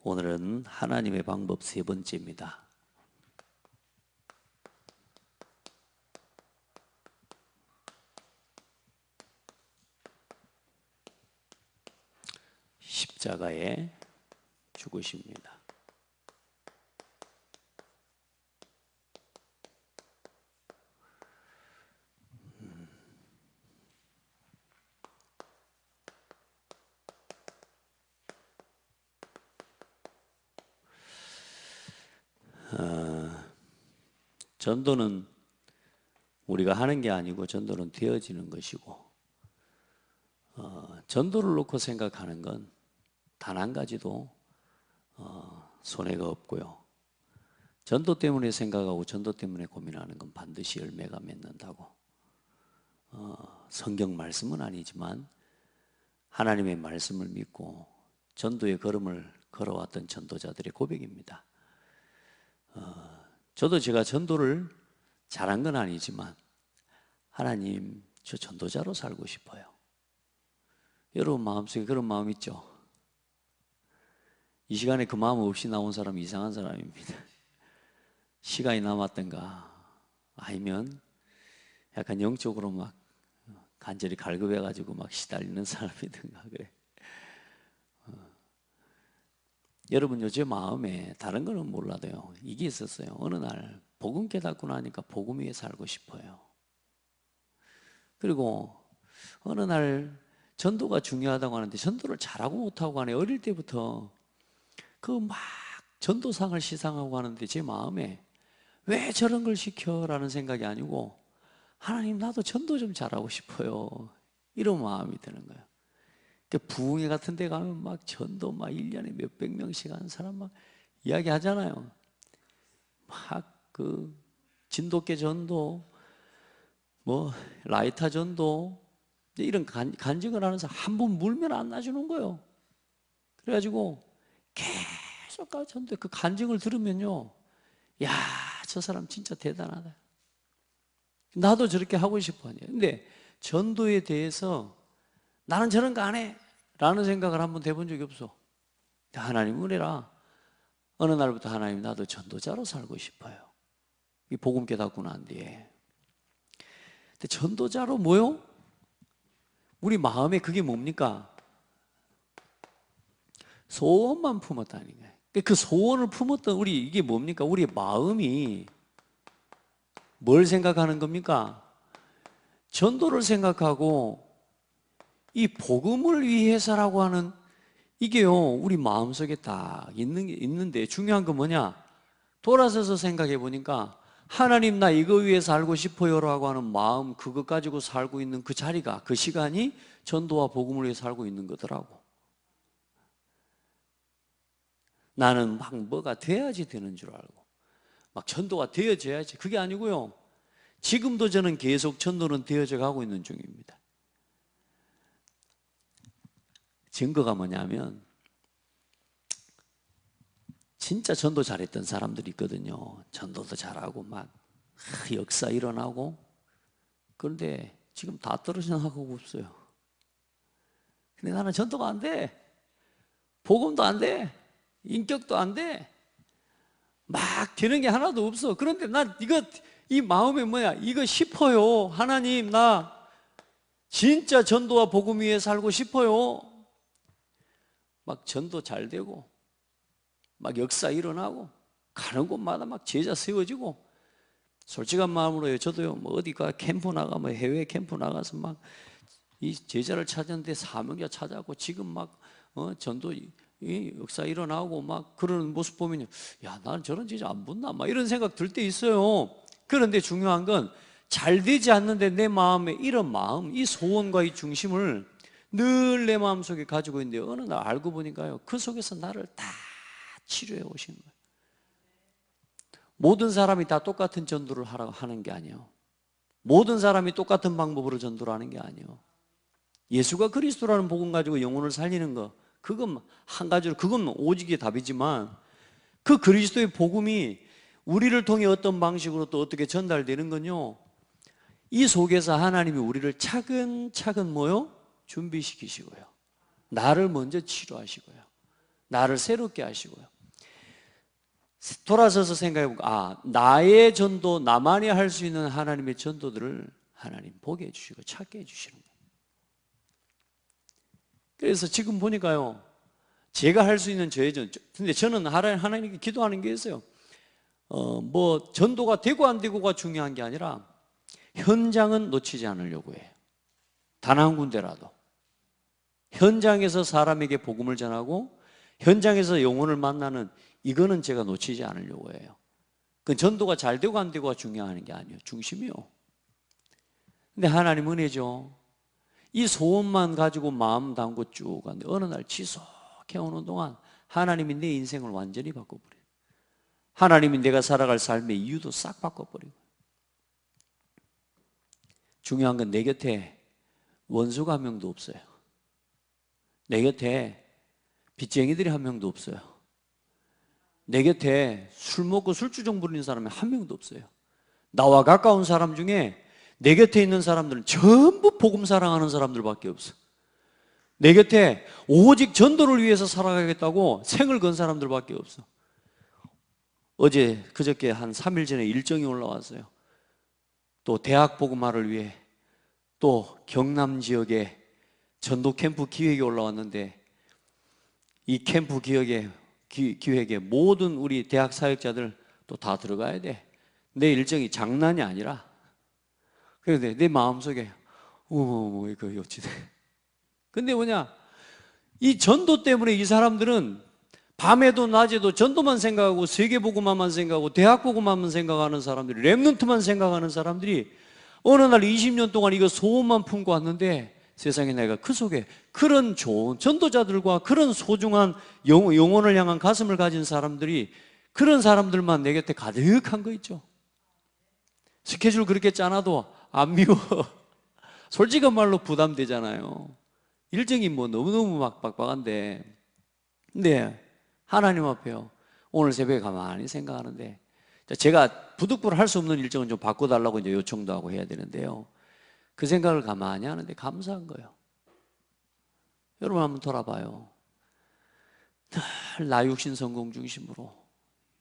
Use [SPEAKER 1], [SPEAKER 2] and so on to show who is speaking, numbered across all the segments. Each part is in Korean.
[SPEAKER 1] 오늘은 하나님의 방법 세 번째입니다. 십자가에 죽으십니다. 전도는 우리가 하는 게 아니고 전도는 되어지는 것이고, 전도를 놓고 생각하는 건 단 한 가지도 손해가 없고요. 전도 때문에 생각하고 전도 때문에 고민하는 건 반드시 열매가 맺는다고. 성경 말씀은 아니지만 하나님의 말씀을 믿고 전도의 걸음을 걸어왔던 전도자들의 고백입니다. 저도 제가 전도를 잘한 건 아니지만 하나님, 저 전도자로 살고 싶어요. 여러분 마음속에 그런 마음 있죠? 이 시간에 그 마음 없이 나온 사람 이상한 사람입니다. 시간이 남았던가 아니면 약간 영적으로 막 간절히 갈급해가지고 막 시달리는 사람이든가 그래. 여러분 제 마음에 다른 거는 몰라도요, 이게 있었어요. 어느 날 복음 깨닫고 나니까 복음 위에 살고 싶어요. 그리고 어느 날 전도가 중요하다고 하는데 전도를 잘하고 못하고 하네. 어릴 때부터 그 막 전도상을 시상하고 하는데 제 마음에 왜 저런 걸 시켜라는 생각이 아니고, 하나님 나도 전도 좀 잘하고 싶어요, 이런 마음이 드는 거예요. 부흥회 같은 데 가면 막 전도 막 1년에 몇백 명씩 하는 사람 막 이야기 하잖아요. 막 그 진돗개 전도, 뭐 라이타 전도, 이런 간증을 하는 사람 한 번 물면 안 놔주는 거예요. 그래가지고 계속 가 전도, 그 간증을 들으면요, 야, 저 사람 진짜 대단하다, 나도 저렇게 하고 싶어 하냐. 근데 전도에 대해서 나는 저런 거 안 해 라는 생각을 한번 해본 적이 없어. 하나님 은혜라 어느 날부터 하나님, 나도 전도자로 살고 싶어요. 이 복음 깨닫고 난 뒤에. 근데 전도자로 뭐요? 우리 마음에 그게 뭡니까? 소원만 품었다는 거예요. 그 소원을 품었던 우리, 이게 뭡니까? 우리의 마음이 뭘 생각하는 겁니까? 전도를 생각하고 이 복음을 위해서라고 하는, 이게요 우리 마음속에 딱 있는데 중요한 건 뭐냐? 돌아서서 생각해 보니까 하나님 나 이거 위해 살고 싶어요 라고 하는 마음, 그것 가지고 살고 있는 그 자리가, 그 시간이 전도와 복음을 위해 살고 있는 거더라고. 나는 막 뭐가 돼야지 되는 줄 알고 막 전도가 되어져야지, 그게 아니고요, 지금도 저는 계속 전도는 되어져 가고 있는 중입니다. 증거가 뭐냐면, 진짜 전도 잘했던 사람들이 있거든요. 전도도 잘하고 막 역사 일어나고. 그런데 지금 다 떨어져 나가고 없어요. 근데 나는 전도가 안 돼, 복음도 안 돼, 인격도 안 돼, 막 되는 게 하나도 없어. 그런데 난 이 마음에 뭐야, 이거 싶어요. 하나님 나 진짜 전도와 복음 위에 살고 싶어요. 막 전도 잘 되고 막 역사 일어나고 가는 곳마다 막 제자 세워지고. 솔직한 마음으로요, 저도요 뭐 어디가 캠프 나가면, 해외 캠프 나가서 막 이 제자를 찾았는데 사명자 찾아고 지금 막 전도 이 역사 일어나고 막 그러는 모습 보면요, 야, 나는 저런 제자 안 붙나 막 이런 생각 들 때 있어요. 그런데 중요한 건 잘 되지 않는데 내 마음에 이런 마음, 이 소원과 이 중심을 늘 내 마음속에 가지고 있는데, 어느 날 알고 보니까요, 그 속에서 나를 다 치료해 오신 거예요. 모든 사람이 다 똑같은 전도를 하는 게 아니에요. 모든 사람이 똑같은 방법으로 전도를 하는 게 아니에요. 예수가 그리스도라는 복음 가지고 영혼을 살리는 거, 그건 한 가지로, 그건 오직의 답이지만, 그 그리스도의 복음이 우리를 통해 어떤 방식으로 또 어떻게 전달되는 건요, 이 속에서 하나님이 우리를 차근차근 뭐요? 준비시키시고요, 나를 먼저 치료하시고요, 나를 새롭게 하시고요. 돌아서서 생각해보고 나의 전도, 나만이 할 수 있는 하나님의 전도들을 하나님 보게 해주시고 찾게 해주시는 거예요. 그래서 지금 보니까요, 제가 할 수 있는 저의 전도, 근데 저는 하나님께 기도하는 게 있어요. 뭐 전도가 되고 안 되고가 중요한 게 아니라 현장은 놓치지 않으려고 해요. 단 한 군데라도 현장에서 사람에게 복음을 전하고 현장에서 영혼을 만나는, 이거는 제가 놓치지 않으려고 해요. 그 전도가 잘 되고 안 되고가 중요한 게 아니에요. 중심이요. 근데 하나님 은혜죠. 이 소원만 가지고 마음 담고 쭉 가는데 어느 날 지속해 오는 동안 하나님이 내 인생을 완전히 바꿔버려요. 하나님이 내가 살아갈 삶의 이유도 싹 바꿔버리고. 중요한 건 내 곁에 원수가 한 명도 없어요. 내 곁에 빚쟁이들이 한 명도 없어요. 내 곁에 술 먹고 술주정 부리는 사람이 한 명도 없어요. 나와 가까운 사람 중에 내 곁에 있는 사람들은 전부 복음 사랑하는 사람들밖에 없어. 내 곁에 오직 전도를 위해서 살아가겠다고 생을 건 사람들밖에 없어. 어제 그저께 한 3일 전에 일정이 올라왔어요. 또 대학 복음화를 위해 또 경남 지역에 전도 캠프 기획이 올라왔는데, 이 캠프 기획에 모든 우리 대학 사역자들 또 다 들어가야 돼. 내 일정이 장난이 아니라. 그런데 내 마음속에 어머 이거 어찌돼. 근데 뭐냐, 이 전도 때문에 이 사람들은 밤에도 낮에도 전도만 생각하고 세계복음화만 생각하고 대학복음화만 생각하는 사람들이, 렘넌트만 생각하는 사람들이 어느 날 20년 동안 이거 소원만 품고 왔는데, 세상에 내가 그 속에 그런 좋은 전도자들과 그런 소중한 영혼을 향한 가슴을 가진 사람들이, 그런 사람들만 내 곁에 가득한 거 있죠. 스케줄 그렇게 짜놔도 안 미워. 솔직한 말로 부담되잖아요. 일정이 뭐 너무너무 막 빡빡한데. 근데 하나님 앞에요, 오늘 새벽에 가만히 생각하는데, 제가 부득불 할 수 없는 일정은 좀 바꿔달라고 이제 요청도 하고 해야 되는데요, 그 생각을 가만히 하는데 감사한 거예요. 여러분 한번 돌아봐요. 늘 나 육신 성공 중심으로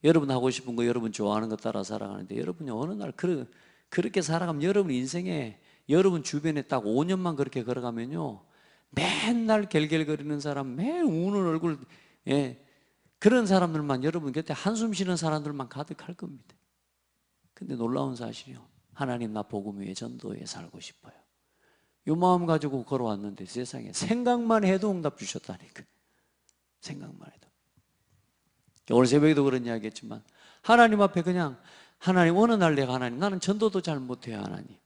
[SPEAKER 1] 여러분 하고 싶은 거, 여러분 좋아하는 거 따라 살아가는데, 여러분이 어느 날 그렇게 살아가면 여러분 인생에, 여러분 주변에 딱 5년만 그렇게 걸어가면요, 맨날 갤갤거리는 사람, 매일 우는 얼굴, 그런 사람들만, 여러분 곁에 한숨 쉬는 사람들만 가득할 겁니다. 근데 놀라운 사실이요, 하나님 나 복음 위에 전도에 살고 싶어요, 이 마음 가지고 걸어왔는데 세상에 생각만 해도 응답 주셨다니까. 생각만 해도. 오늘 새벽에도 그런 이야기 했지만, 하나님 앞에 그냥, 하나님 어느 날 내가, 하나님 나는 전도도 잘 못해요. 하나님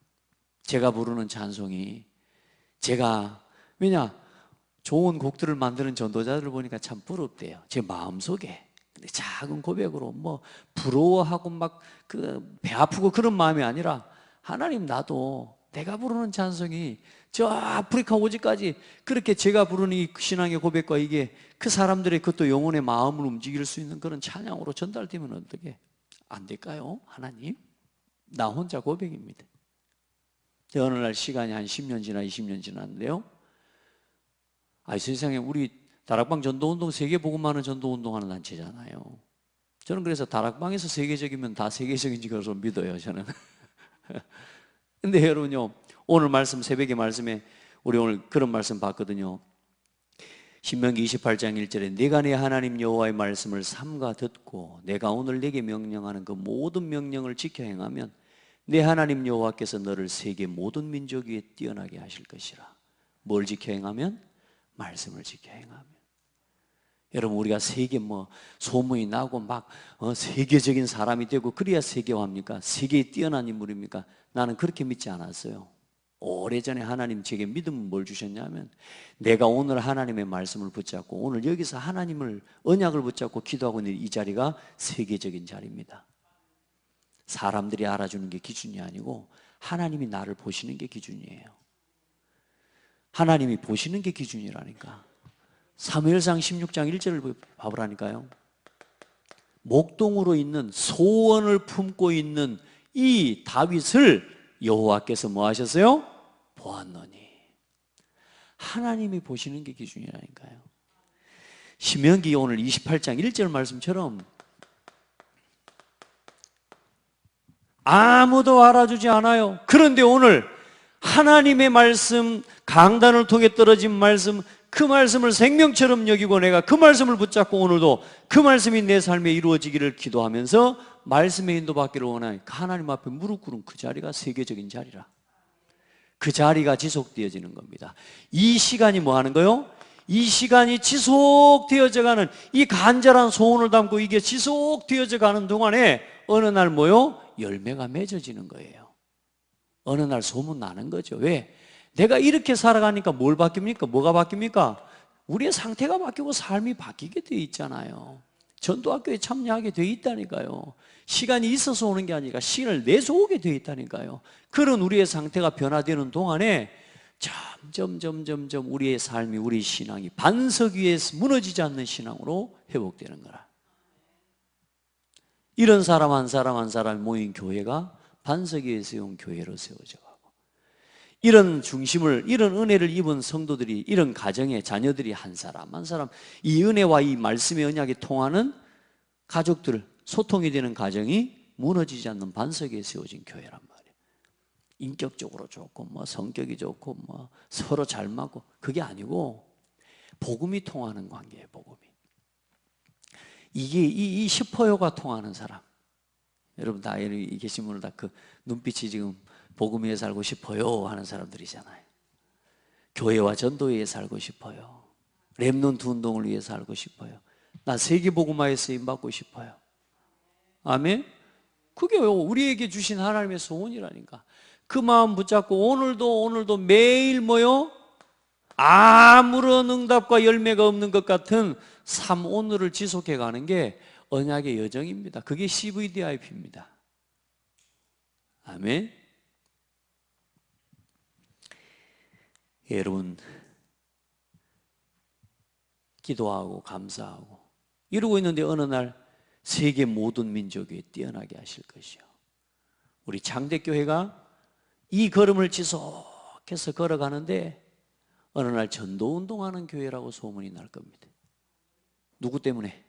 [SPEAKER 1] 제가 부르는 찬송이, 왜냐, 좋은 곡들을 만드는 전도자들을 보니까 참 부럽대요, 제 마음속에. 근데 작은 고백으로 뭐 부러워하고 막 배 아프고 그런 마음이 아니라, 하나님 나도 내가 부르는 찬송이 저 아프리카 오지까지 그렇게 제가 부르는 이 신앙의 고백과 이게 그 사람들의 그것도 영혼의 마음을 움직일 수 있는 그런 찬양으로 전달되면 어떻게 안 될까요? 하나님, 나 혼자 고백입니다. 어느 날 시간이 한 10년 지나 20년 지났는데요, 세상에 우리 다락방 전도운동, 세계복음하는 전도운동하는 단체잖아요. 저는 그래서 다락방에서 세계적이면 다 세계적인 것으로 믿어요, 저는. 근데 여러분요, 오늘 말씀, 새벽의 말씀에 우리 오늘 그런 말씀 봤거든요. 신명기 28장 1절에 내가 내 하나님 여호와의 말씀을 삼가 듣고 내가 오늘 내게 명령하는 그 모든 명령을 지켜 행하면 내 하나님 여호와께서 너를 세계 모든 민족 위에 뛰어나게 하실 것이라. 뭘 지켜 행하면? 말씀을 지켜 행하면. 여러분, 우리가 세계 소문이 나고 막 세계적인 사람이 되고 그래야 세계화입니까? 세계에 뛰어난 인물입니까? 나는 그렇게 믿지 않았어요. 오래전에 하나님 제게 믿음은 뭘 주셨냐면, 내가 오늘 하나님의 말씀을 붙잡고 오늘 여기서 하나님을, 언약을 붙잡고 기도하고 있는 이 자리가 세계적인 자리입니다. 사람들이 알아주는 게 기준이 아니고 하나님이 나를 보시는 게 기준이에요. 하나님이 보시는 게 기준이라니까. 사무엘상 16장 1절을 봐보라니까요. 목동으로 있는 소원을 품고 있는 이 다윗을 여호와께서 뭐 하셨어요? 보았노니. 하나님이 보시는 게 기준이라니까요. 신명기 오늘 28장 1절 말씀처럼 아무도 알아주지 않아요. 그런데 오늘 하나님의 말씀, 강단을 통해 떨어진 말씀, 그 말씀을 생명처럼 여기고 내가 그 말씀을 붙잡고 오늘도 그 말씀이 내 삶에 이루어지기를 기도하면서 말씀의 인도받기를 원하니까 하나님 앞에 무릎 꿇은 그 자리가 세계적인 자리라. 그 자리가 지속되어지는 겁니다. 이 시간이 뭐 하는 거요? 이 시간이 지속되어져 가는, 이 간절한 소원을 담고 이게 지속되어져 가는 동안에 어느 날 뭐요? 열매가 맺어지는 거예요. 어느 날 소문 나는 거죠. 왜? 내가 이렇게 살아가니까 뭘 바뀝니까? 뭐가 바뀝니까? 우리의 상태가 바뀌고 삶이 바뀌게 돼 있잖아요. 전도학교에 참여하게 돼 있다니까요. 시간이 있어서 오는 게 아니라 시간을 내서 오게 돼 있다니까요. 그런 우리의 상태가 변화되는 동안에 점점 우리의 삶이, 우리 신앙이 반석 위에서 무너지지 않는 신앙으로 회복되는 거라. 이런 사람 한 사람 한 사람이 모인 교회가 반석 위에 세운 교회로 세워져 가고, 이런 중심을, 이런 은혜를 입은 성도들이, 이런 가정의 자녀들이 한 사람 한 사람, 이 은혜와 이 말씀의 언약이 통하는 가족들, 소통이 되는 가정이 무너지지 않는 반석 위에 세워진 교회란 말이에요. 인격적으로 좋고 뭐 성격이 좋고 뭐 서로 잘 맞고 그게 아니고 복음이 통하는 관계예요. 복음이. 이게 이 슈퍼요가 통하는 사람, 여러분 다 여기 계신 분들 다 그 눈빛이 지금 복음 위에 살고 싶어요 하는 사람들이잖아요. 교회와 전도에 살고 싶어요. 렘넌트 운동을 위해 살고 싶어요. 나 세계 복음화에 쓰임 받고 싶어요. 아멘. 그게 우리에게 주신 하나님의 소원이라니까. 그 마음 붙잡고 오늘도 매일 뭐요? 아무런 응답과 열매가 없는 것 같은 삶 오늘을 지속해 가는 게 언약의 여정입니다. 그게 CVDIP입니다. 아멘. 여러분, 기도하고 감사하고 이러고 있는데 어느 날 세계 모든 민족에 뛰어나게 하실 것이요. 우리 창대교회가 이 걸음을 지속해서 걸어가는데 어느 날 전도운동하는 교회라고 소문이 날 겁니다. 누구 때문에?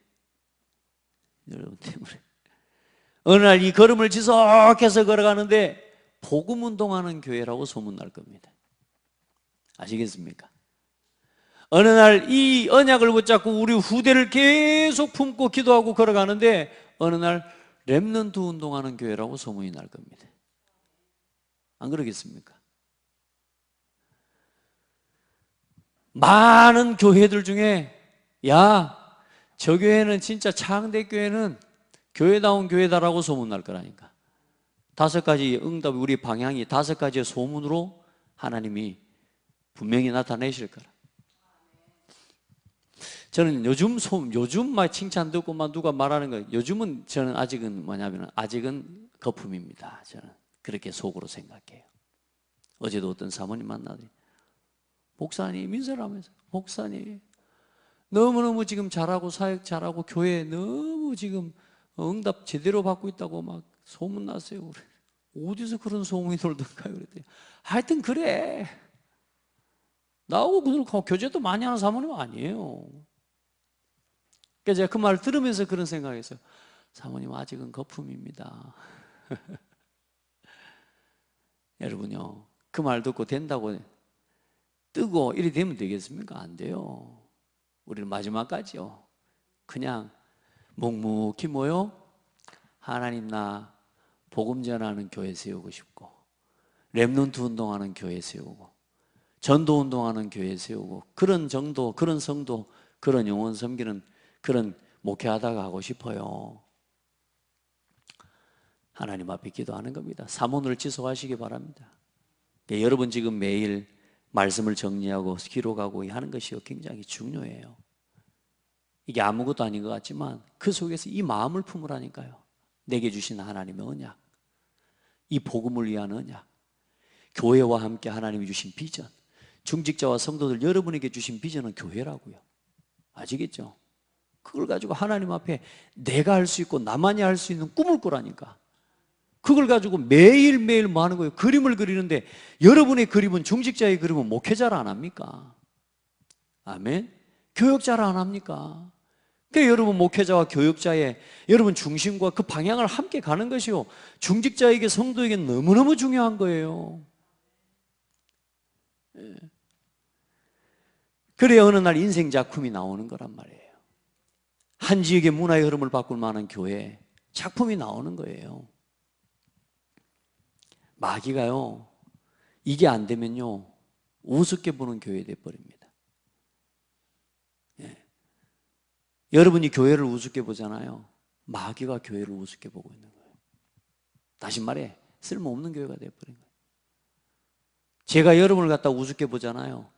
[SPEAKER 1] 여러분 때문에. 어느 날 이 걸음을 지속해서 걸어가는데 복음운동하는 교회라고 소문날 겁니다. 아시겠습니까? 어느 날 이 언약을 붙잡고 우리 후대를 계속 품고 기도하고 걸어가는데 어느 날 렘넌트 운동하는 교회라고 소문이 날 겁니다. 안 그러겠습니까? 많은 교회들 중에 야, 저 교회는 진짜 창대교회는 교회다운 교회다라고 소문날 거라니까. 5가지 응답이, 우리 방향이 5가지의 소문으로 하나님이 분명히 나타내실 거라. 저는 요즘 막 칭찬 듣고 막 누가 말하는 거, 요즘은 저는 아직은 뭐냐면 아직은 거품입니다. 저는 그렇게 속으로 생각해요. 어제도 어떤 사모님 만나더니 목사님 인사하면서, 목사님 너무너무 지금 잘하고 사역 잘하고 교회 너무 지금 응답 제대로 받고 있다고 막 소문났어요. 어디서 그런 소문이 돌던가요? 그랬더니 하여튼 그래. 나하고 그들 교제도 많이 하는 사모님 아니에요. 그래서 제가 그 말을 들으면서 그런 생각했어요. 사모님 아직은 거품입니다. 여러분요, 그 말 듣고 된다고 뜨고 이리 되면 되겠습니까? 안 돼요. 우리는 마지막까지요, 그냥 묵묵히 모여 하나님 나 복음 전하는 교회 세우고 싶고, 렘넌트 운동하는 교회 세우고, 전도 운동하는 교회 세우고, 그런 정도, 그런 성도, 그런 영혼 섬기는 그런 목회하다가 하고 싶어요. 하나님 앞에 기도하는 겁니다. 사모를 지속하시기 바랍니다. 여러분 지금 매일 말씀을 정리하고 기록하고 하는 것이 굉장히 중요해요. 이게 아무것도 아닌 것 같지만 그 속에서 이 마음을 품으라니까요. 내게 주신 하나님의 언약, 이 복음을 위한 언약, 교회와 함께 하나님이 주신 비전, 중직자와 성도들 여러분에게 주신 비전은 교회라고요. 아시겠죠? 그걸 가지고 하나님 앞에 내가 할 수 있고 나만이 할 수 있는 꿈을 꾸라니까. 그걸 가지고 매일매일 뭐 하는 거예요? 그림을 그리는데 여러분의 그림은, 중직자의 그림은 목회자를 안 합니까? 아멘? 교역자를 안 합니까? 그러니까 여러분 목회자와 교역자의 여러분 중심과 그 방향을 함께 가는 것이요, 중직자에게 성도에게 너무너무 중요한 거예요. 그래야 어느 날 인생 작품이 나오는 거란 말이에요. 한 지역의 문화의 흐름을 바꿀 만한 교회 작품이 나오는 거예요. 마귀가요, 이게 안 되면요 우습게 보는 교회 돼버립니다. 여러분이 교회를 우습게 보잖아요. 마귀가 교회를 우습게 보고 있는 거예요. 다시 말해 쓸모없는 교회가 돼버린 거예요. 제가 여러분을 갖다 우습게 보잖아요.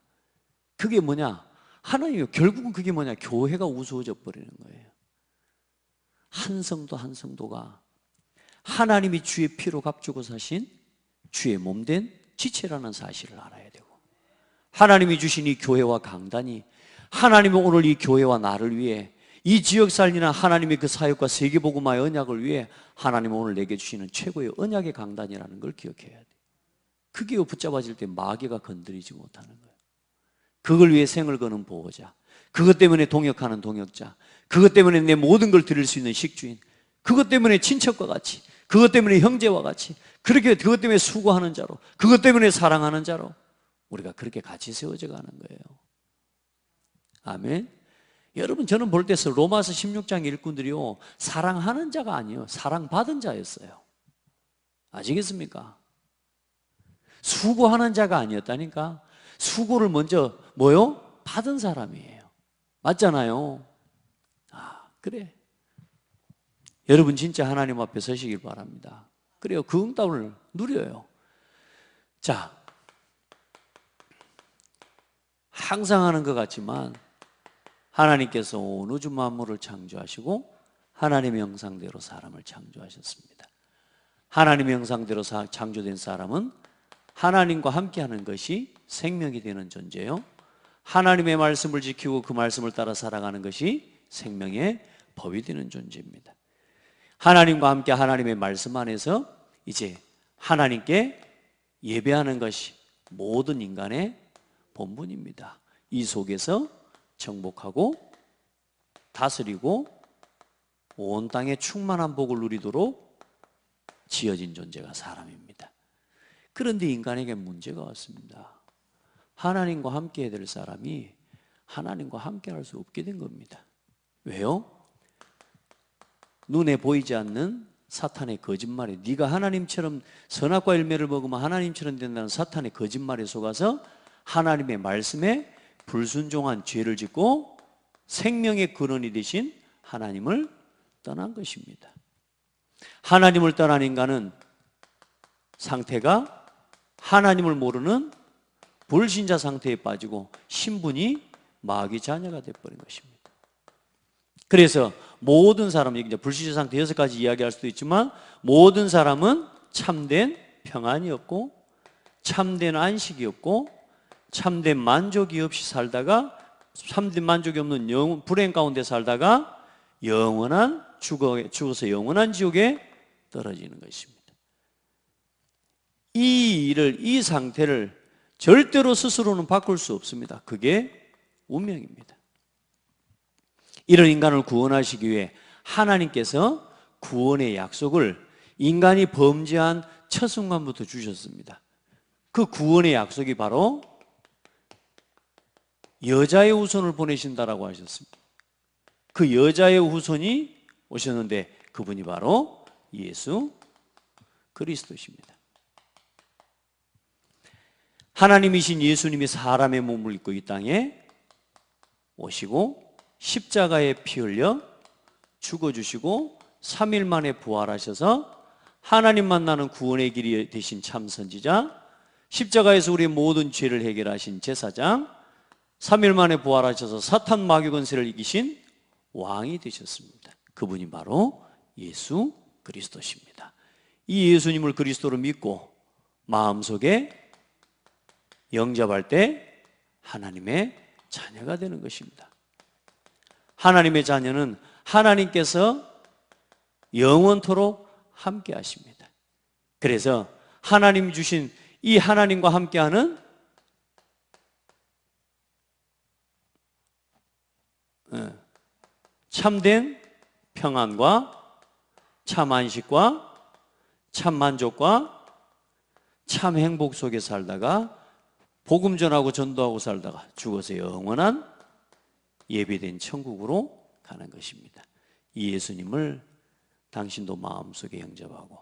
[SPEAKER 1] 그게 뭐냐? 하나님이 결국은 그게 뭐냐? 교회가 우스워져 버리는 거예요. 한 성도 한 성도가 하나님이 주의 피로 값주고 사신 주의 몸된 지체라는 사실을 알아야 되고, 하나님이 주신 이 교회와 강단이 하나님이 오늘 이 교회와 나를 위해 이 지역 살리는 하나님의 그 사역과 세계복음화의 언약을 위해 하나님이 오늘 내게 주시는 최고의 언약의 강단이라는 걸 기억해야 돼. 그게 붙잡아질 때 마귀가 건드리지 못하는 거예요. 그걸 위해 생을 거는 보호자, 그것 때문에 동역하는 동역자, 그것 때문에 내 모든 걸 드릴 수 있는 식주인, 그것 때문에 친척과 같이, 그것 때문에 형제와 같이, 그렇게 그것 때문에 수고하는 자로, 그것 때문에 사랑하는 자로 우리가 그렇게 같이 세워져 가는 거예요. 아멘. 여러분, 저는 볼 때서 로마서 16장 일꾼들이요 사랑하는 자가 아니에요, 사랑받은 자였어요. 아시겠습니까? 수고하는 자가 아니었다니까. 수고를 먼저 뭐요? 받은 사람이에요. 맞잖아요. 그래. 여러분 진짜 하나님 앞에 서시길 바랍니다. 그래요. 그 응답을 누려요. 자, 항상 하는 것 같지만 하나님께서 온 우주 만물을 창조하시고 하나님의 형상대로 사람을 창조하셨습니다. 하나님의 형상대로 창조된 사람은 하나님과 함께하는 것이 생명이 되는 존재요, 하나님의 말씀을 지키고 그 말씀을 따라 살아가는 것이 생명의 법이 되는 존재입니다. 하나님과 함께 하나님의 말씀 안에서 이제 하나님께 예배하는 것이 모든 인간의 본분입니다. 이 속에서 정복하고 다스리고 온 땅에 충만한 복을 누리도록 지어진 존재가 사람입니다. 그런데 인간에게 문제가 왔습니다. 하나님과 함께 해야 될 사람이 하나님과 함께 할 수 없게 된 겁니다. 왜요? 눈에 보이지 않는 사탄의 거짓말에, 네가 하나님처럼 선악과 열매를 먹으면 하나님처럼 된다는 사탄의 거짓말에 속아서 하나님의 말씀에 불순종한 죄를 짓고 생명의 근원이 되신 하나님을 떠난 것입니다. 하나님을 떠난 인간은 상태가 하나님을 모르는 불신자 상태에 빠지고 신분이 마귀 자녀가 되어버린 것입니다. 그래서 모든 사람, 이제 불신자 상태 6가지 이야기할 수도 있지만 모든 사람은 참된 평안이 없고 참된 안식이 없고 참된 만족이 없이 살다가, 참된 만족이 없는 불행 가운데 살다가 영원한 죽어서 영원한 지옥에 떨어지는 것입니다. 이 상태를 절대로 스스로는 바꿀 수 없습니다. 그게 운명입니다. 이런 인간을 구원하시기 위해 하나님께서 구원의 약속을 인간이 범죄한 첫 순간부터 주셨습니다. 그 구원의 약속이 바로 여자의 후손을 보내신다라고 하셨습니다. 그 여자의 후손이 오셨는데 그분이 바로 예수 그리스도십니다. 하나님이신 예수님이 사람의 몸을 입고 이 땅에 오시고 십자가에 피 흘려 죽어주시고 3일 만에 부활하셔서 하나님 만나는 구원의 길이 되신 참 선지자, 십자가에서 우리의 모든 죄를 해결하신 제사장, 3일 만에 부활하셔서 사탄 마귀 권세를 이기신 왕이 되셨습니다. 그분이 바로 예수 그리스도십니다. 이 예수님을 그리스도로 믿고 마음속에 영접할 때 하나님의 자녀가 되는 것입니다. 하나님의 자녀는 하나님께서 영원토록 함께 하십니다. 그래서 하나님 주신 이 하나님과 함께하는 참된 평안과 참 안식과 참 만족과 참 행복 속에 살다가 복음 전하고 전도하고 살다가 죽어서 영원한 예비된 천국으로 가는 것입니다. 이 예수님을 당신도 마음속에 영접하고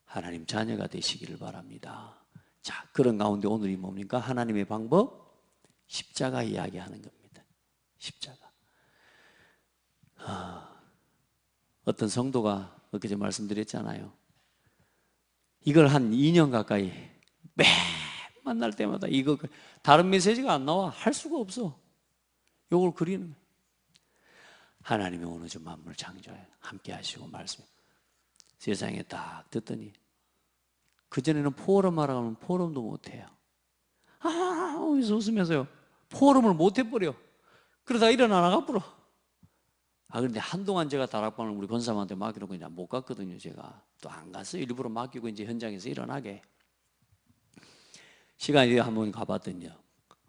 [SPEAKER 1] 하나님 자녀가 되시기를 바랍니다. 자, 그런 가운데 오늘이 뭡니까? 하나님의 방법, 십자가 이야기하는 겁니다. 십자가. 어떤 성도가 엊그제 말씀드렸잖아요. 이걸 한 2년 가까이 매 만날 때마다 이거 다른 메시지가 안 나와. 할 수가 없어. 이걸 그리는 거예요. 하나님의 어느 주 만물 창조에 함께 하시고 말씀. 세상에 딱 듣더니 그전에는 포럼 하라고 하면 포럼도 못해요. 어디서 웃으면서요. 포럼을 못해버려. 그러다 일어나 나가버려. 그런데 한동안 제가 다락방을 우리 권사님한테 맡기고 그냥 못 갔거든요. 제가 또 안 갔어요. 일부러 맡기고 이제 현장에서 일어나게. 시간이 한번 가봤더니요.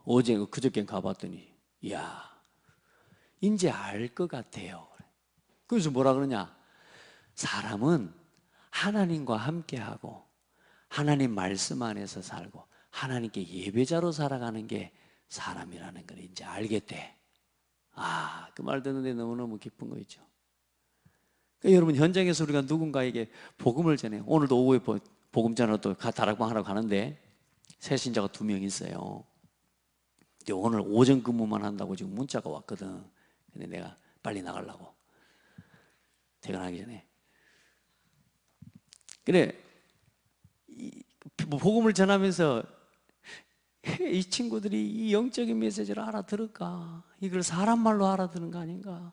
[SPEAKER 1] 어제 그저께 가봤더니 이야 이제 알 것 같아요. 그래서 뭐라 그러냐? 사람은 하나님과 함께하고 하나님 말씀 안에서 살고 하나님께 예배자로 살아가는 게 사람이라는 걸 이제 알겠대. 그 말 듣는데 너무너무 기쁜 거 있죠. 그러니까 여러분 현장에서 우리가 누군가에게 복음을 전해요. 오늘도 오후에 복음 전하러 또 다락방 하러 가는데 새 신자가 2명 있어요. 근데 오늘 오전 근무만 한다고 지금 문자가 왔거든. 근데 내가 빨리 나가려고 퇴근하기 전에. 그래 복음을 전하면서 이 친구들이 이 영적인 메시지를 알아들을까? 이걸 사람 말로 알아듣는 거 아닌가?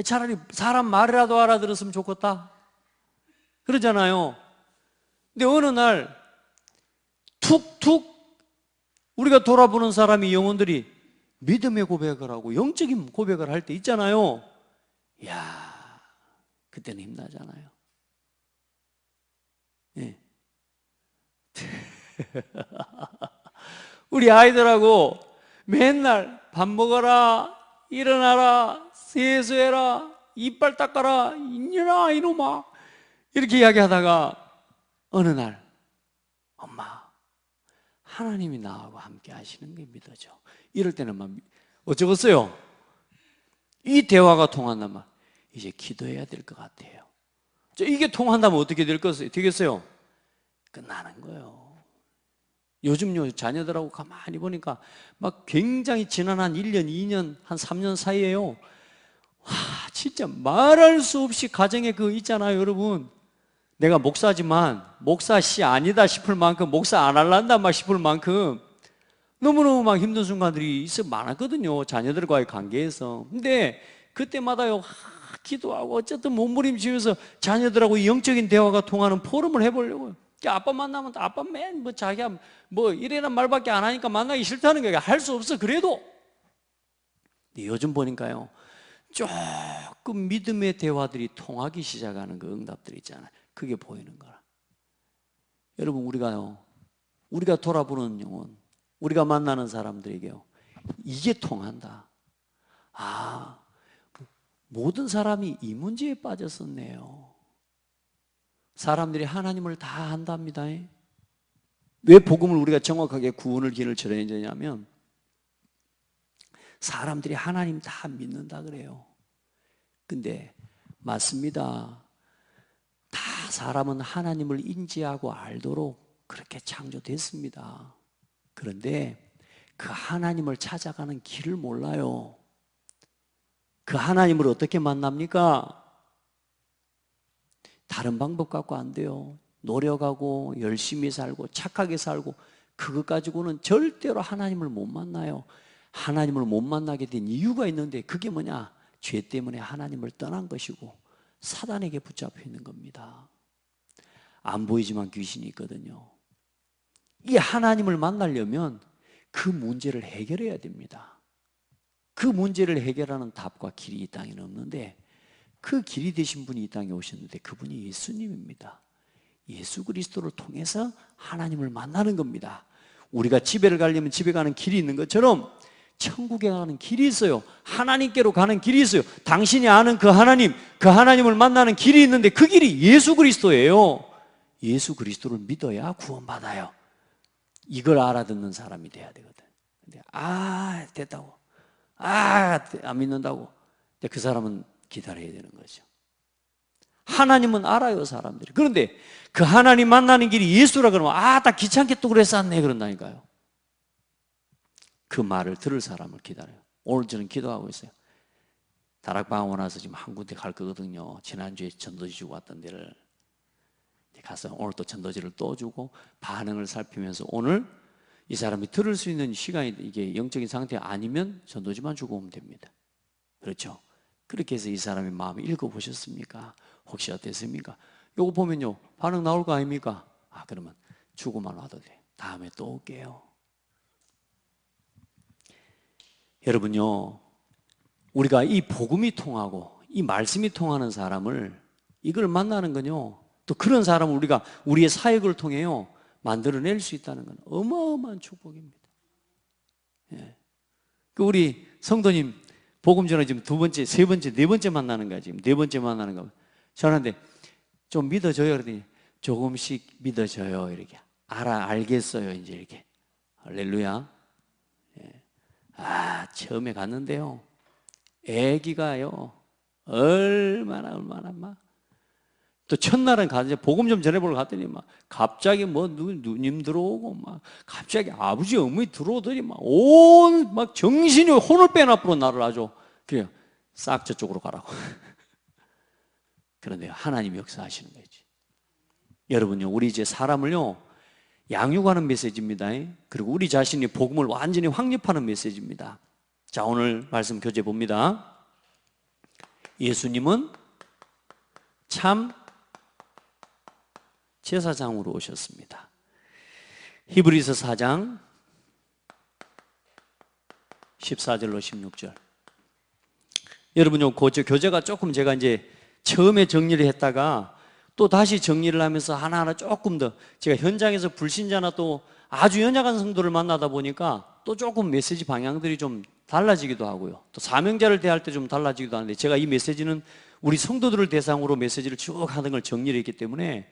[SPEAKER 1] 차라리 사람 말이라도 알아들었으면 좋겠다. 그러잖아요. 근데 어느 날 툭툭 우리가 돌아보는 사람이 영혼들이 믿음의 고백을 하고 영적인 고백을 할 때 있잖아요. 이야, 그때는 힘나잖아요. 네. 우리 아이들하고 맨날 밥 먹어라, 일어나라, 세수해라, 이빨 닦아라, 이년아 이놈아 이렇게 이야기하다가 어느 날 엄마 하나님이 나하고 함께 하시는 게 믿어져. 이럴 때는 막 어쩌겠어요? 이 대화가 통한단 말 이제 기도해야 될 것 같아요. 이게 통한다면 어떻게 되겠어요? 끝나는 거예요. 요즘 자녀들하고 가만히 보니까 막 굉장히 지난 한 1년, 2년, 한 3년 사이에요. 진짜 말할 수 없이 가정에 있잖아요, 여러분. 내가 목사지만 목사씨 아니다 싶을 만큼 목사 안 할란다 막 싶을 만큼 너무너무 막 힘든 순간들이 많았거든요. 자녀들과의 관계에서. 근데 그때마다요, 기도하고 어쨌든 몸부림치면서 자녀들하고 영적인 대화가 통하는 포럼을 해보려고요. 아빠 만나면 아빠 맨 자기야 이래란 말밖에 안 하니까 만나기 싫다는 거야. 할 수 없어 그래도. 근데 요즘 보니까요 조금 믿음의 대화들이 통하기 시작하는 그 응답들 있잖아요. 그게 보이는 거라. 여러분 우리가 돌아보는 영혼, 우리가 만나는 사람들에게요 이게 통한다. 모든 사람이 이 문제에 빠졌었네요. 사람들이 하나님을 다 안답니다. 왜 복음을 우리가 정확하게 구원을 길을 전해야 되냐면 사람들이 하나님 다 믿는다 그래요. 근데 맞습니다. 다 사람은 하나님을 인지하고 알도록 그렇게 창조됐습니다. 그런데 그 하나님을 찾아가는 길을 몰라요. 그 하나님을 어떻게 만납니까? 다른 방법 갖고 안 돼요. 노력하고 열심히 살고 착하게 살고 그것 가지고는 절대로 하나님을 못 만나요. 하나님을 못 만나게 된 이유가 있는데 그게 뭐냐? 죄 때문에 하나님을 떠난 것이고 사단에게 붙잡혀 있는 겁니다. 안 보이지만 귀신이 있거든요. 이 하나님을 만나려면 그 문제를 해결해야 됩니다. 그 문제를 해결하는 답과 길이 이 땅에는 없는데 그 길이 되신 분이 이 땅에 오셨는데 그분이 예수님입니다. 예수 그리스도를 통해서 하나님을 만나는 겁니다. 우리가 집에를 가려면 집에 가는 길이 있는 것처럼 천국에 가는 길이 있어요. 하나님께로 가는 길이 있어요. 당신이 아는 그 하나님, 그 하나님을 만나는 길이 있는데 그 길이 예수 그리스도예요. 예수 그리스도를 믿어야 구원받아요. 이걸 알아듣는 사람이 돼야 되거든. 근데 됐다고. 안 믿는다고. 근데 그 사람은 기다려야 되는 거죠. 하나님은 알아요, 사람들이. 그런데 그 하나님 만나는 길이 예수라 그러면 다 귀찮게 또 그랬었네 그런다니까요. 그 말을 들을 사람을 기다려요. 오늘 저는 기도하고 있어요. 다락방 와서 지금 한 군데 갈 거거든요. 지난주에 전도지 주고 왔던 데를 가서 오늘 또 전도지를 또 주고 반응을 살피면서 오늘 이 사람이 들을 수 있는 시간이 이게 영적인 상태 아니면 전도지만 주고 오면 됩니다. 그렇죠? 그렇게 해서 이 사람의 마음을 읽어보셨습니까? 혹시 어땠습니까? 요거 보면요 반응 나올 거 아닙니까? 그러면 주고만 와도 돼. 다음에 또 올게요. 여러분요, 우리가 이 복음이 통하고 이 말씀이 통하는 사람을 이걸 만나는 건요, 또 그런 사람을 우리가 우리의 사역을 통해요 만들어낼 수 있다는 건 어마어마한 축복입니다. 예. 우리 성도님 복음 전에 지금 두 번째, 세 번째, 네 번째 만나는 거야. 지금 네 번째 만나는 거. 저한테 좀 믿어줘요. 그러더니 조금씩 믿어줘요. 이렇게 알겠어요. 이제 이렇게 할렐루야. 예. 처음에 갔는데요, 애기가요 얼마나 막 또 첫날은 가서 복음 좀 전해보러 갔더니 막 갑자기 뭐 누님 들어오고 막 갑자기 아버지 어머니 들어오더니 막 정신이 혼을 빼놔버려 나를 아주. 그래요. 싹 저쪽으로 가라고. 그런데 하나님이 역사하시는 거지. 여러분요, 우리 이제 사람을요 양육하는 메시지입니다. 그리고 우리 자신이 복음을 완전히 확립하는 메시지입니다. 자, 오늘 말씀 교재 봅니다. 예수님은 참 제사장으로 오셨습니다. 히브리서 4장 14절로 16절. 여러분요, 그 교재가 조금 제가 이제 처음에 정리를 했다가 또 다시 정리를 하면서 하나하나 조금 더 제가 현장에서 불신자나 또 아주 연약한 성도를 만나다 보니까 또 조금 메시지 방향들이 좀 달라지기도 하고요. 또 사명자를 대할 때 좀 달라지기도 하는데 제가 이 메시지는 우리 성도들을 대상으로 메시지를 쭉 하는 걸 정리를 했기 때문에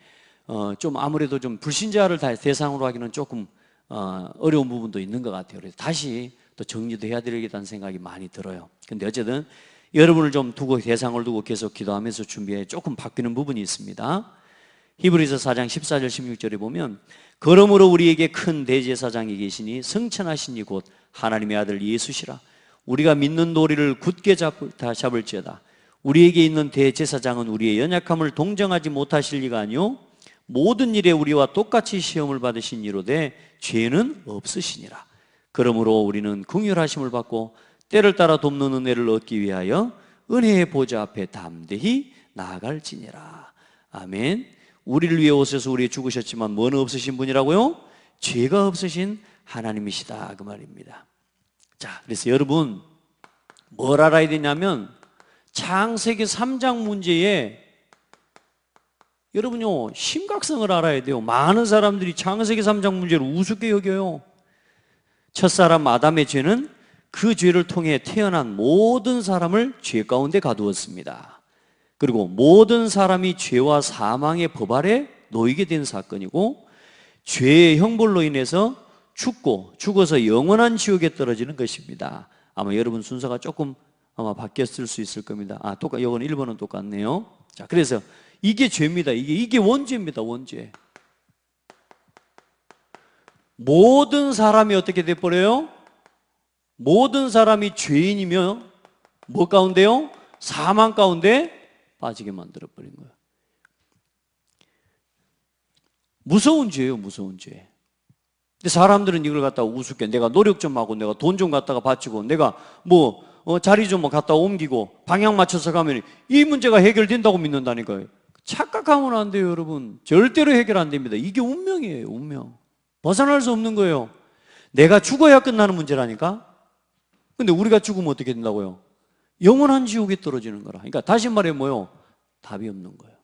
[SPEAKER 1] 좀 아무래도 좀 불신자를 대상으로 하기는 조금 어려운 부분도 있는 것 같아요. 그래서 다시 또 정리도 해야 되겠다는 생각이 많이 들어요. 근데 어쨌든 여러분을 좀 두고 대상을 두고 계속 기도하면서 준비해 조금 바뀌는 부분이 있습니다. 히브리서 4장 14절 16절에 보면 그러므로 우리에게 큰 대제사장이 계시니 성천하신 이 곧 하나님의 아들 예수시라. 우리가 믿는 도리를 굳게 잡을지어다. 우리에게 있는 대제사장은 우리의 연약함을 동정하지 못하실 리가 아니요 모든 일에 우리와 똑같이 시험을 받으신 이로되 죄는 없으시니라. 그러므로 우리는 긍휼하심을 받고 때를 따라 돕는 은혜를 얻기 위하여 은혜의 보좌 앞에 담대히 나아갈지니라. 아멘. 우리를 위해 오셔서 우리에 죽으셨지만 뭐는 없으신 분이라고요? 죄가 없으신 하나님이시다 그 말입니다. 자, 그래서 여러분 뭘 알아야 되냐면 창세기 3장 문제에 여러분요 심각성을 알아야 돼요. 많은 사람들이 창세기 3장 문제를 우습게 여겨요. 첫사람 아담의 죄는 그 죄를 통해 태어난 모든 사람을 죄 가운데 가두었습니다. 그리고 모든 사람이 죄와 사망의 법 아래 놓이게 된 사건이고 죄의 형벌로 인해서 죽어서 영원한 지옥에 떨어지는 것입니다. 아마 여러분 순서가 조금 아마 바뀌었을 수 있을 겁니다. 이건 1번은 똑같네요. 자, 그래서 이게 죄입니다. 이게 원죄입니다. 원죄. 모든 사람이 어떻게 돼버려요? 모든 사람이 죄인이며 뭐 가운데요? 사망 가운데 빠지게 만들어버린 거예요. 무서운 죄예요. 무서운 죄. 근데 사람들은 이걸 갖다가 우습게 내가 노력 좀 하고 내가 돈 좀 갖다가 바치고 내가 자리 좀 갖다 옮기고 방향 맞춰서 가면 이 문제가 해결된다고 믿는다니까요. 착각하면 안 돼요. 여러분 절대로 해결 안 됩니다. 이게 운명이에요. 운명. 벗어날 수 없는 거예요. 내가 죽어야 끝나는 문제라니까. 근데 우리가 죽으면 어떻게 된다고요? 영원한 지옥에 떨어지는 거라. 그러니까 다시 말해 뭐요? 답이 없는 거예요.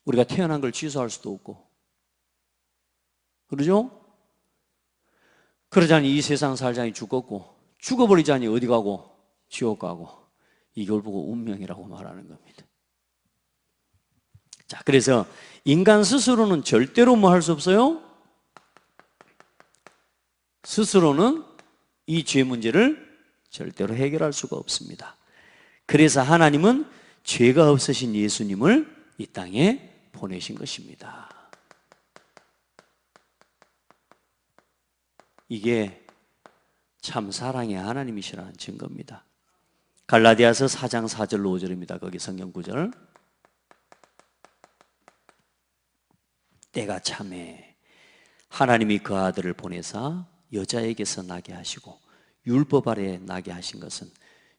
[SPEAKER 1] 우리가 태어난 걸 취소할 수도 없고, 그러죠? 그러자니 이 세상 살자니 죽었고, 죽어버리자니 어디 가고? 지옥 가고. 이걸 보고 운명이라고 말하는 겁니다. 자, 그래서 인간 스스로는 절대로 뭐 할 수 없어요? 스스로는 이 죄 문제를 절대로 해결할 수가 없습니다. 그래서 하나님은 죄가 없으신 예수님을 이 땅에 보내신 것입니다. 이게 참 사랑의 하나님이시라는 증거입니다. 갈라디아서 4장 4절로 5절입니다. 거기 성경 구절. 때가 참에 하나님이 그 아들을 보내사 여자에게서 나게 하시고 율법 아래 나게 하신 것은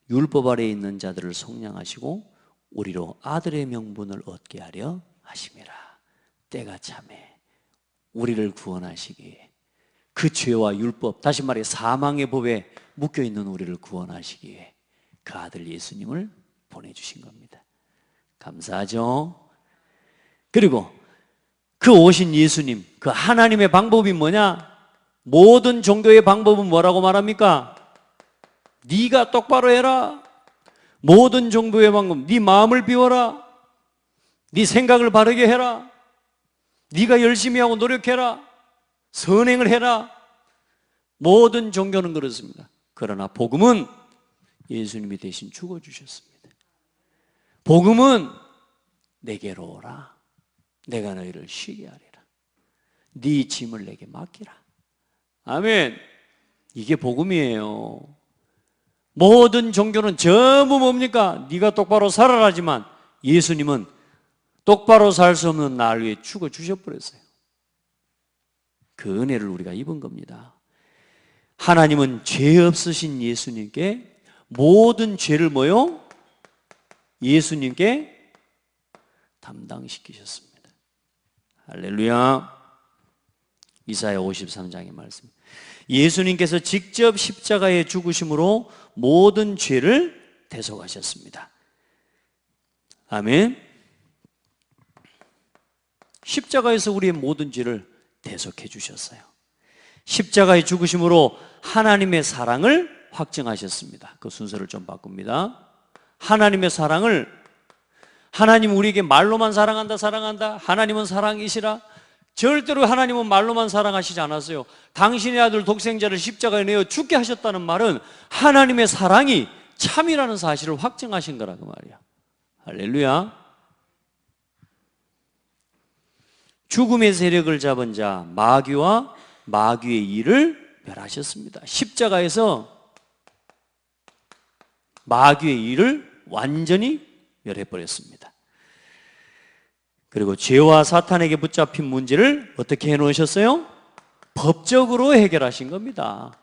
[SPEAKER 1] 율법 아래 있는 자들을 속량하시고 우리로 아들의 명분을 얻게 하려 하심이라. 때가 참에 우리를 구원하시기에, 그 죄와 율법, 다시 말해 사망의 법에 묶여있는 우리를 구원하시기에 그 아들 예수님을 보내주신 겁니다. 감사하죠? 그리고 그 오신 예수님, 그 하나님의 방법이 뭐냐? 모든 종교의 방법은 뭐라고 말합니까? 네가 똑바로 해라. 모든 종교의 방법, 네 마음을 비워라. 네 생각을 바르게 해라. 네가 열심히 하고 노력해라. 선행을 해라. 모든 종교는 그렇습니다. 그러나 복음은 예수님이 대신 죽어주셨습니다. 복음은 내게로 오라. 내가 너희를 쉬게 하리라. 네 짐을 내게 맡기라. 아멘. 이게 복음이에요. 모든 종교는 전부 뭡니까? 네가 똑바로 살아라지만 예수님은 똑바로 살 수 없는 날 위해 죽어 주셔버렸어요. 그 은혜를 우리가 입은 겁니다. 하나님은 죄 없으신 예수님께 모든 죄를 뭐요? 예수님께 담당시키셨습니다. 할렐루야. 이사야 53장의 말씀. 예수님께서 직접 십자가에 죽으심으로 모든 죄를 대속하셨습니다. 아멘. 십자가에서 우리의 모든 죄를 대속해 주셨어요. 십자가의 죽으심으로 하나님의 사랑을 확증하셨습니다. 그 순서를 좀 바꿉니다. 하나님의 사랑을, 하나님 우리에게 말로만 사랑한다 사랑한다, 하나님은 사랑이시라. 절대로 하나님은 말로만 사랑하시지 않았어요. 당신의 아들 독생자를 십자가에 내어 죽게 하셨다는 말은 하나님의 사랑이 참이라는 사실을 확증하신 거라 그 말이야. 할렐루야. 죽음의 세력을 잡은 자 마귀와 마귀의 일을 멸하셨습니다. 십자가에서 마귀의 일을 완전히 멸해버렸습니다. 그리고 죄와 사탄에게 붙잡힌 문제를 어떻게 해놓으셨어요? 법적으로 해결하신 겁니다.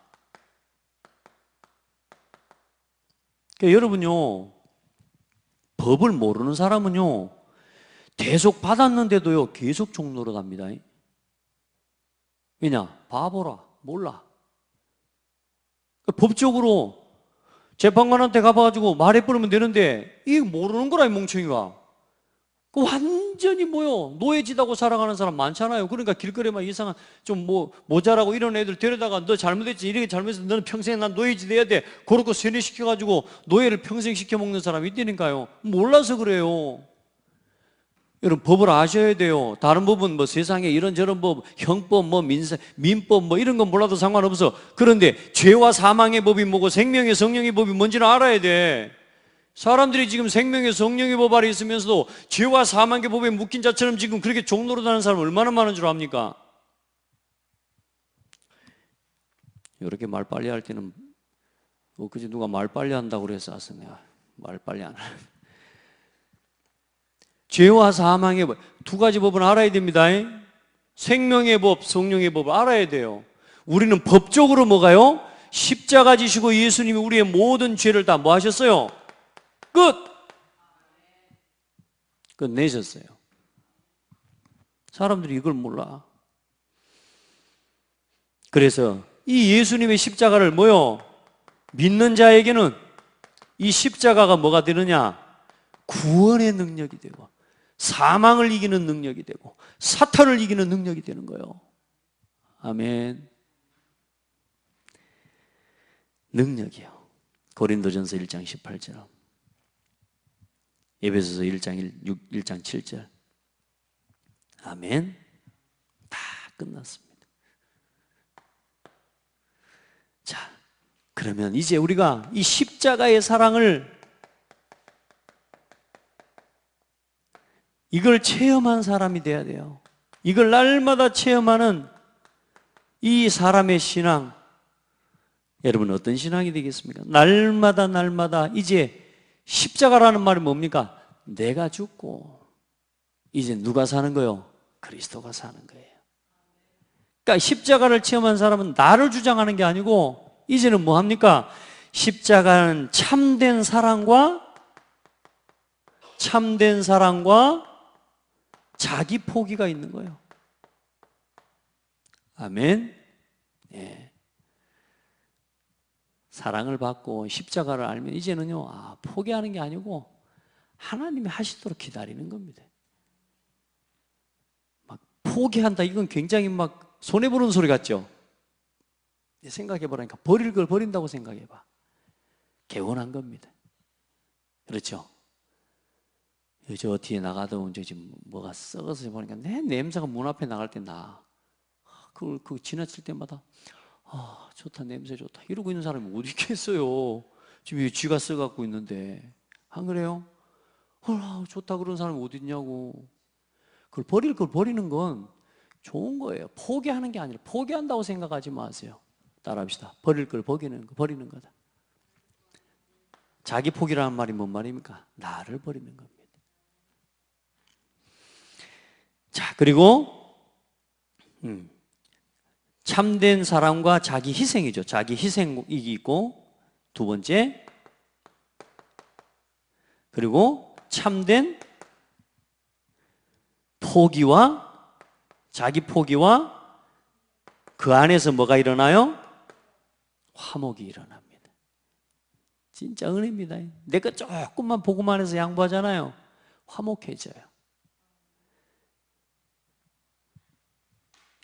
[SPEAKER 1] 그러니까 여러분요, 법을 모르는 사람은요, 대속 받았는데도요 계속 종로로 갑니다. 왜냐? 바보라, 몰라. 법적으로 재판관한테 가봐가지고 말해버리면 되는데 이거 모르는 거라, 이 멍청이가. 그 완전히 뭐요, 노예지다고 살아가는 사람 많잖아요. 그러니까 길거리에 이상한 좀 모자라고 이런 애들 데려다가 너 잘못했지, 이렇게 잘못해서 너는 평생 난 노예지 돼야 돼, 그렇게 세뇌시켜가지고 노예를 평생 시켜먹는 사람이 있다니까요. 몰라서 그래요. 여러분, 법을 아셔야 돼요. 다른 법은 세상에 이런저런 법, 형법, 민법 이런 건 몰라도 상관없어. 그런데 죄와 사망의 법이 뭐고 생명의 성령의 법이 뭔지는 알아야 돼. 사람들이 지금 생명의 성령의 법 아래 있으면서도 죄와 사망의 법에 묶인 자처럼 지금 그렇게 종노릇하는 사람 얼마나 많은 줄 압니까? 이렇게 말 빨리 할 때는 그제 누가 말 빨리 한다고 그래서 왔어. 내가 말 빨리 안 해. 죄와 사망의 법, 두 가지 법은 알아야 됩니다. 생명의 법, 성령의 법을 알아야 돼요. 우리는 법적으로 뭐가요? 십자가 지시고 예수님이 우리의 모든 죄를 다 뭐 하셨어요? 끝내셨어요. 사람들이 이걸 몰라. 그래서 이 예수님의 십자가를 믿는 자에게는 이 십자가가 뭐가 되느냐? 구원의 능력이 되고 사망을 이기는 능력이 되고 사탄을 이기는 능력이 되는 거예요. 아멘. 능력이요. 고린도전서 1장 18절, 에베소서 1장 7절. 아멘. 다 끝났습니다. 자, 그러면 이제 우리가 이 십자가의 사랑을, 이걸 체험한 사람이 돼야 돼요. 이걸 날마다 체험하는 이 사람의 신앙, 여러분 어떤 신앙이 되겠습니까? 날마다 이제 십자가라는 말이 뭡니까? 내가 죽고 이제 누가 사는 거요? 그리스도가 사는 거예요. 그러니까 십자가를 체험한 사람은 나를 주장하는 게 아니고 이제는 뭐 합니까? 십자가는 참된 사랑과 자기 포기가 있는 거예요. 아멘. 예. 사랑을 받고 십자가를 알면 이제는요, 포기하는 게 아니고 하나님이 하시도록 기다리는 겁니다. 막 포기한다, 이건 굉장히 막 손해보는 소리 같죠? 생각해보라니까. 버릴 걸 버린다고 생각해봐. 개운한 겁니다. 그렇죠? 저 뒤에 나가다 지금 뭐가 썩어서 보니까 내 냄새가 문 앞에 나갈 때 나. 그걸 지나칠 때마다 좋다, 냄새 좋다 이러고 있는 사람이 어디 있겠어요? 지금 쥐가 써갖고 있는데. 안 그래요? 좋다 그러는 사람이 어디 있냐고. 그걸 버릴 걸 버리는 건 좋은 거예요. 포기하는 게 아니라, 포기한다고 생각하지 마세요. 따라합시다. 버릴 걸 버리는 거다. 자기 포기라는 말이 뭔 말입니까? 나를 버리는 겁니다. 자, 그리고 참된 사랑과 자기 희생이죠. 자기 희생이 있고, 두 번째, 그리고 참된 포기와 자기 포기와 그 안에서 뭐가 일어나요? 화목이 일어납니다. 진짜 은혜입니다. 내가 조금만 보고만 해서 양보하잖아요. 화목해져요.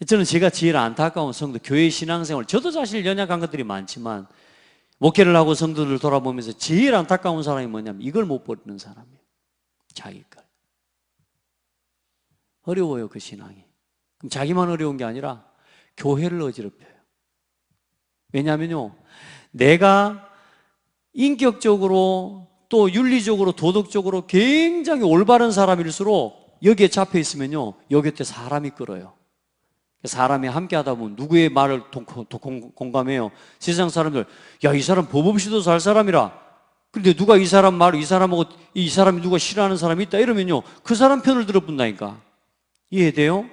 [SPEAKER 1] 저는 제가 제일 안타까운 성도, 교회 신앙생활, 저도 사실 연약한 것들이 많지만 목회를 하고 성도들 돌아보면서 제일 안타까운 사람이 뭐냐면 이걸 못 버리는 사람이에요. 자기 걸. 어려워요, 그 신앙이. 그럼 자기만 어려운 게 아니라 교회를 어지럽혀요. 왜냐하면요, 내가 인격적으로 또 윤리적으로 도덕적으로 굉장히 올바른 사람일수록 여기에 잡혀 있으면요, 여기 때 사람이 끌어요. 사람이 함께 하다 보면 누구의 말을 공감해요? 세상 사람들, 야, 이 사람 법 없이도 살 사람이라. 근데 누가 이 사람 말을, 이 사람하고 이 사람이 누가 싫어하는 사람이 있다 이러면요, 그 사람 편을 들어본다니까. 이해돼요?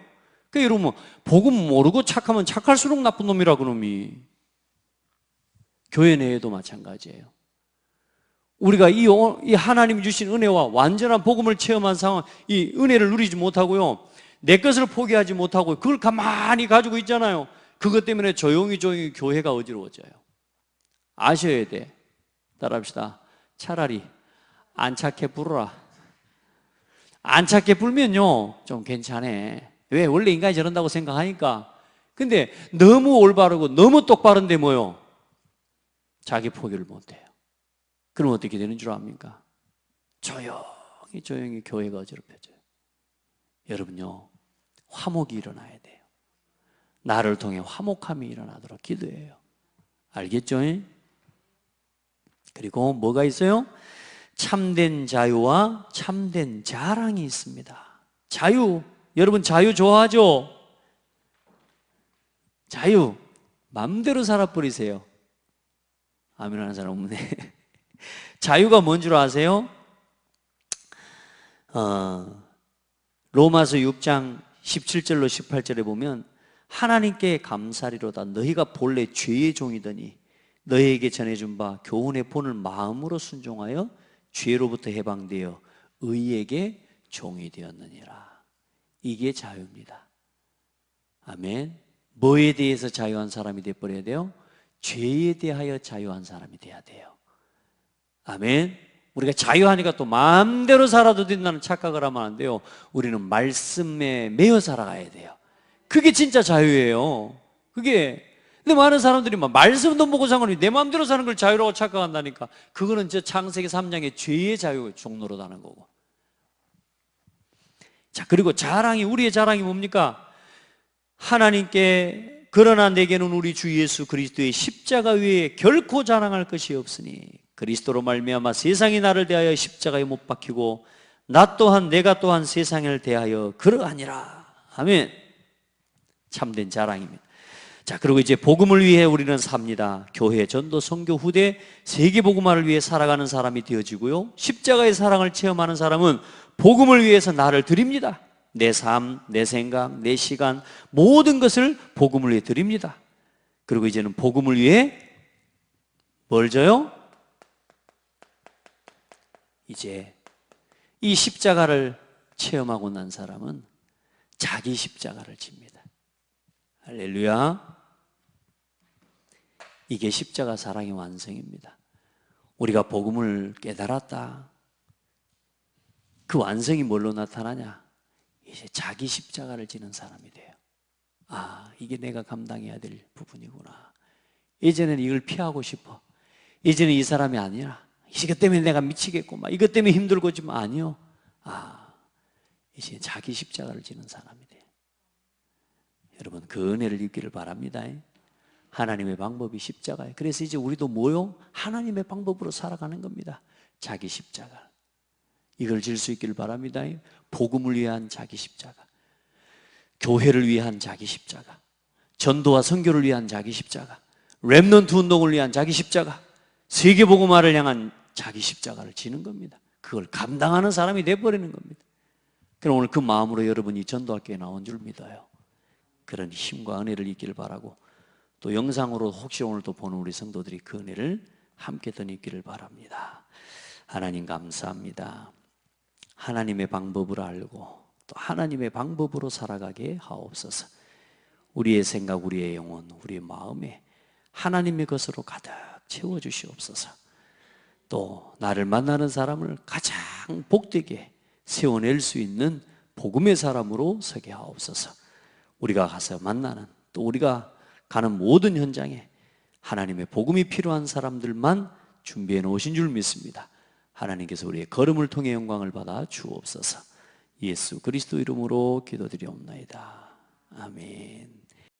[SPEAKER 1] 그러니까 여러분, 복음 모르고 착하면 착할수록 나쁜 놈이라, 그놈이. 교회 내에도 마찬가지예요. 우리가 이 하나님이 주신 은혜와 완전한 복음을 체험한 상황, 이 은혜를 누리지 못하고요, 내 것을 포기하지 못하고 그걸 가만히 가지고 있잖아요. 그것 때문에 조용히 교회가 어지러워져요. 아셔야 돼. 따라합시다. 차라리 안 착해 부르라. 안 착해 불면요, 좀 괜찮아. 왜? 원래 인간이 저런다고 생각하니까. 근데 너무 올바르고 너무 똑바른데 뭐요? 자기 포기를 못해요. 그럼 어떻게 되는 줄 압니까? 조용히 교회가 어지럽혀져요. 여러분요, 화목이 일어나야 돼요. 나를 통해 화목함이 일어나도록 기도해요. 알겠죠? 그리고 뭐가 있어요? 참된 자유와 참된 자랑이 있습니다. 자유, 여러분 자유 좋아하죠? 자유, 마음대로 살아버리세요. 아멘 하는 사람 없네. 자유가 뭔 줄 아세요? 로마서 6장 17절로 18절에 보면 하나님께 감사리로다. 너희가 본래 죄의 종이더니 너희에게 전해준 바 교훈의 본을 마음으로 순종하여 죄로부터 해방되어 의에게 종이 되었느니라. 이게 자유입니다. 아멘. 뭐에 대해서 자유한 사람이 되어버려야 돼요? 죄에 대하여 자유한 사람이 돼야 돼요. 아멘. 우리가 자유하니까 또 마음대로 살아도 된다는 착각을 하면 안 돼요. 우리는 말씀에 매여 살아가야 돼요. 그게 진짜 자유예요. 그게 근데 많은 사람들이 막 말씀도 보고 상관없이 내 마음대로 사는 걸 자유라고 착각한다니까. 그거는 저 창세기 3장의 죄의 자유 종로로 하는 거고. 자, 그리고 자랑이, 우리의 자랑이 뭡니까? 하나님께 그러나 내게는 우리 주 예수 그리스도의 십자가 외에 결코 자랑할 것이 없으니 그리스도로 말미암아 세상이 나를 대하여 십자가에 못 박히고 나 또한 내가 또한 세상을 대하여 그러하니라. 아멘. 참된 자랑입니다. 자, 그리고 이제 복음을 위해 우리는 삽니다. 교회, 전도, 선교, 후대, 세계 복음화를 위해 살아가는 사람이 되어지고요. 십자가의 사랑을 체험하는 사람은 복음을 위해서 나를 드립니다. 내 삶, 내 생각, 내 시간, 모든 것을 복음을 위해 드립니다. 그리고 이제는 복음을 위해 뭘 줘요? 이제 이 십자가를 체험하고 난 사람은 자기 십자가를 집니다. 할렐루야. 이게 십자가 사랑의 완성입니다. 우리가 복음을 깨달았다. 그 완성이 뭘로 나타나냐? 이제 자기 십자가를 지는 사람이 돼요. 아, 이게 내가 감당해야 될 부분이구나. 이제는 이걸 피하고 싶어. 이제는 이 사람이 아니라 이것 때문에 내가 미치겠구만. 이것 때문에 힘들고지만 아니요. 아, 이제 자기 십자가를 지는 사람이 돼요. 여러분, 그 은혜를 입기를 바랍니다. 하나님의 방법이 십자가예요. 그래서 이제 우리도 뭐요? 하나님의 방법으로 살아가는 겁니다. 자기 십자가. 이걸 질 수 있기를 바랍니다. 복음을 위한 자기 십자가, 교회를 위한 자기 십자가, 전도와 선교를 위한 자기 십자가, 렘넌트 운동을 위한 자기 십자가, 세계 복음화를 향한 자기 십자가를 지는 겁니다. 그걸 감당하는 사람이 돼버리는 겁니다. 그럼 오늘 그 마음으로 여러분이 전도학교에 나온 줄 믿어요. 그런 힘과 은혜를 있기를 바라고, 또 영상으로 혹시 오늘 또 보는 우리 성도들이 그 은혜를 함께 더 있기를 바랍니다. 하나님 감사합니다. 하나님의 방법을 알고 또 하나님의 방법으로 살아가게 하옵소서. 우리의 생각, 우리의 영혼, 우리의 마음에 하나님의 것으로 가득 채워주시옵소서. 또 나를 만나는 사람을 가장 복되게 세워낼 수 있는 복음의 사람으로 서게 하옵소서. 우리가 가서 만나는, 또 우리가 가는 모든 현장에 하나님의 복음이 필요한 사람들만 준비해 놓으신 줄 믿습니다. 하나님께서 우리의 걸음을 통해 영광을 받아 주옵소서. 예수 그리스도 이름으로 기도드리옵나이다. 아멘.